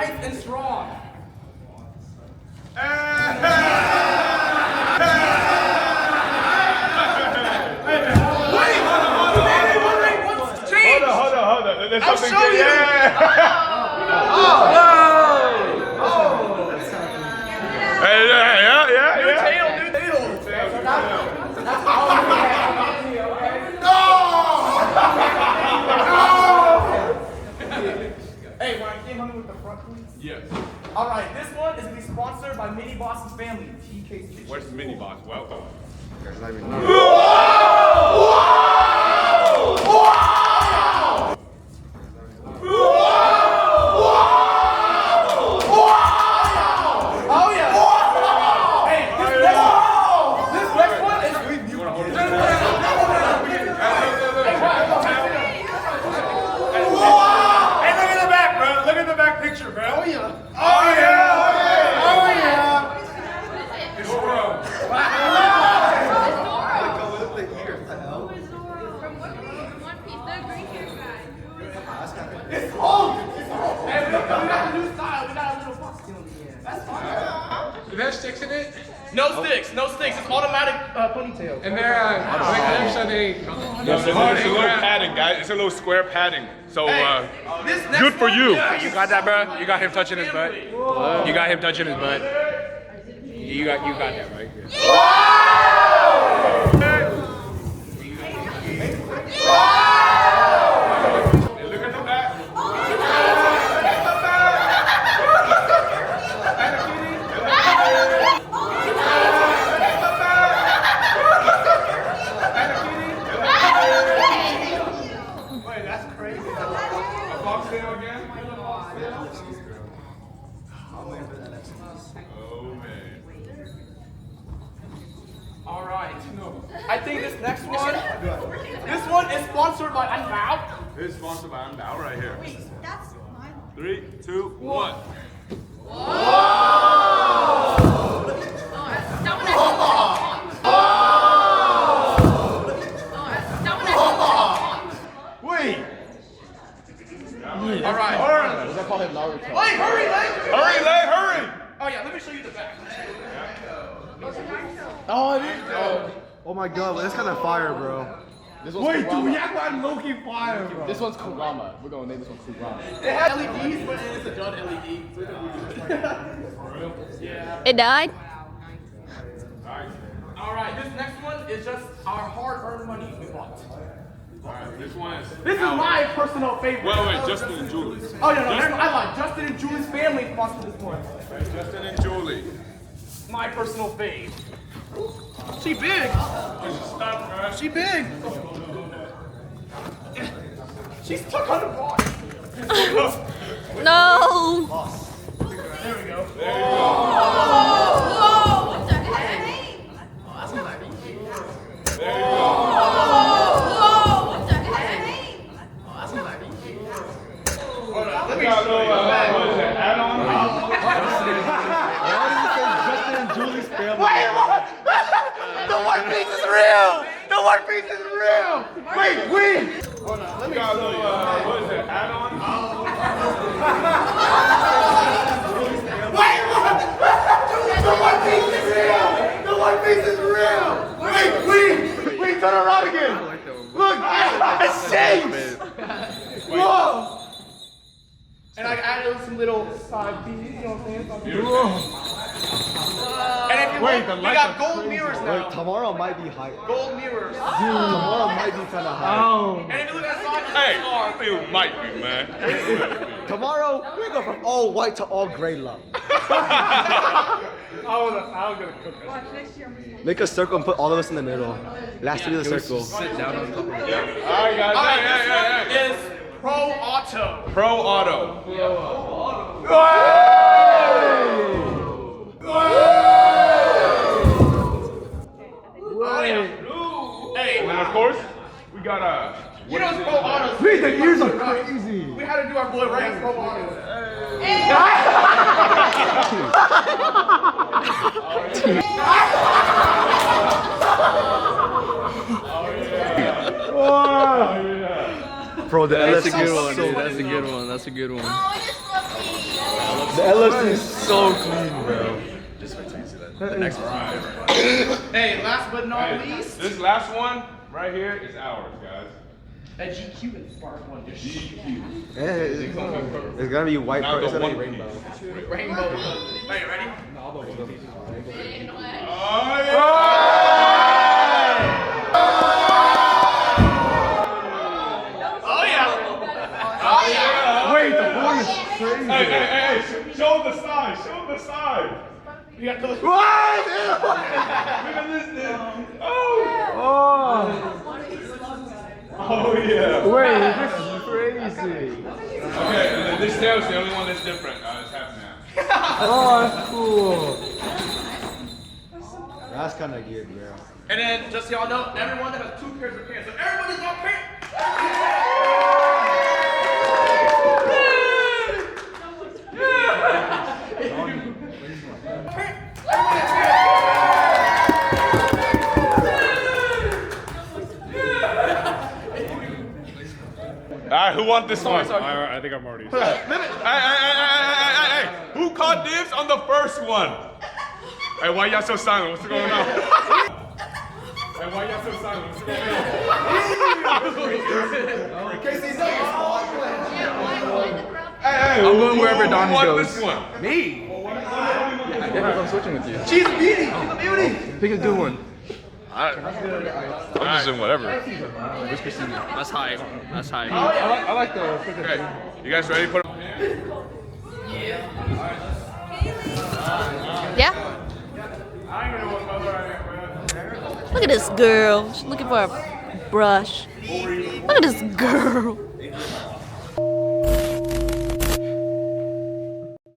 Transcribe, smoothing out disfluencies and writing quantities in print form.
nice and strong. Hold on. There's I'll something show you. New tail. Hey, when I came home with the front, please. Yes. All right, this one is going to be sponsored by Mini Boss's family, TK's Kitchen. Where's the mini boss? Welcome. Oh yeah! Hey, this next one is. Hey, look at the back, bro. Look at the back picture, bro. Oh yeah. It's Doro. It's old. Hey, we got a new style. We got a little fox tail in the end. That's fine. Do they have sticks in it? No sticks. It's automatic ponytail. And they're clips, are they? It's a little padding, guys. It's a little square padding. So, This next good for one- you. You got that, bro? You got him touching his butt? You got him touching his butt? You got that, right? Hey, look at the back. Wait, that's crazy. A fox tail again? Oh, man. All right. I think this next one. This one is sponsored by Unbound. It's sponsored by Unbound right here. Wait, that's mine. 3, 2, 1. Wait. All right. Does that call him Naruto? Wait, hurry, Hurry! Oh yeah, let me show you the back. Oh, it is. Oh my god, that's kind of fire, bro. This one's Kurama. got low-key fire, bro. This one's Kurama. We're gonna name this one Kurama. It has LEDs, but it's a dud LED. It died? All right, this next one is just our hard-earned money we bought. Alright, this one is. This is my personal favorite. Wait, Justin and Julie. Oh no, never mind. I lied. Justin and Julie's family sponsored this one. Justin and Julie. My personal fave. She big. Stop, bro. She big. She's stuck on the bar. No! There we go. Let me show you. What is that? Add-on? Justin and Julie's family. Wait, what? The One Piece is real. The One Piece is real. Wait. Hold on. Let me show you. What is that? Add-on? Wait, what? The One Piece is real. The One Piece is real. Wait, turn around again. Look, it's changed. Whoa. And I added some little side pieces, you know what I'm saying? And if you look, we got gold mirrors now. Tomorrow might be high. Gold mirrors. Tomorrow might be kind of high. And if you look at the side, Hey, it might be, man. Tomorrow, we go from all white to all gray love. I'm gonna cook it. Make a circle and put all of us in the middle. Last to the circle. Sit down on top of it. Alright, guys. All right, Yeah. this one is Pro Auto. Pro Auto. Hey, And of course, we got a. you know it's Pro Auto. Wait, the ears are crazy. We had to do our boy Ray's Pro Auto. Bro, the That's a LFC good is one, so dude. That's a good one. That's a good one. The LFC is so clean, bro. Hey, last but not least, This last one right here is ours, guys. a GQ and Spark one dish. Yeah, it's gonna be white, Now bro. It's the gonna one be rainbow. Rainbow. Hey, ready? Wait, the horn is crazy. Hey, show the side, show the side. You got to look. Look at this dude. Oh, oh yeah. Wait, this is crazy. Okay, and then this tail's the only one that's different. It's half now. Oh, that's cool. That's kind of good, bro. And then, just so y'all know, everyone that has 2 pairs of pants. So everybody's got pants. Alright, who wants this one? I think I'm already. Hey, who caught dibs on the first one? Hey, why y'all so silent? What's going on? Hey, why y'all so silent? What's going on? Hey, I'm going wherever Donnie who won goes. this one? Me? Yeah, I'm switching with you. She's a beauty. She's a beauty. Pick a good one. I'm just in whatever. That's high. That's high. I like the Okay, you guys ready? Put Yeah? Look at this girl. She's looking for a brush. Look at this girl.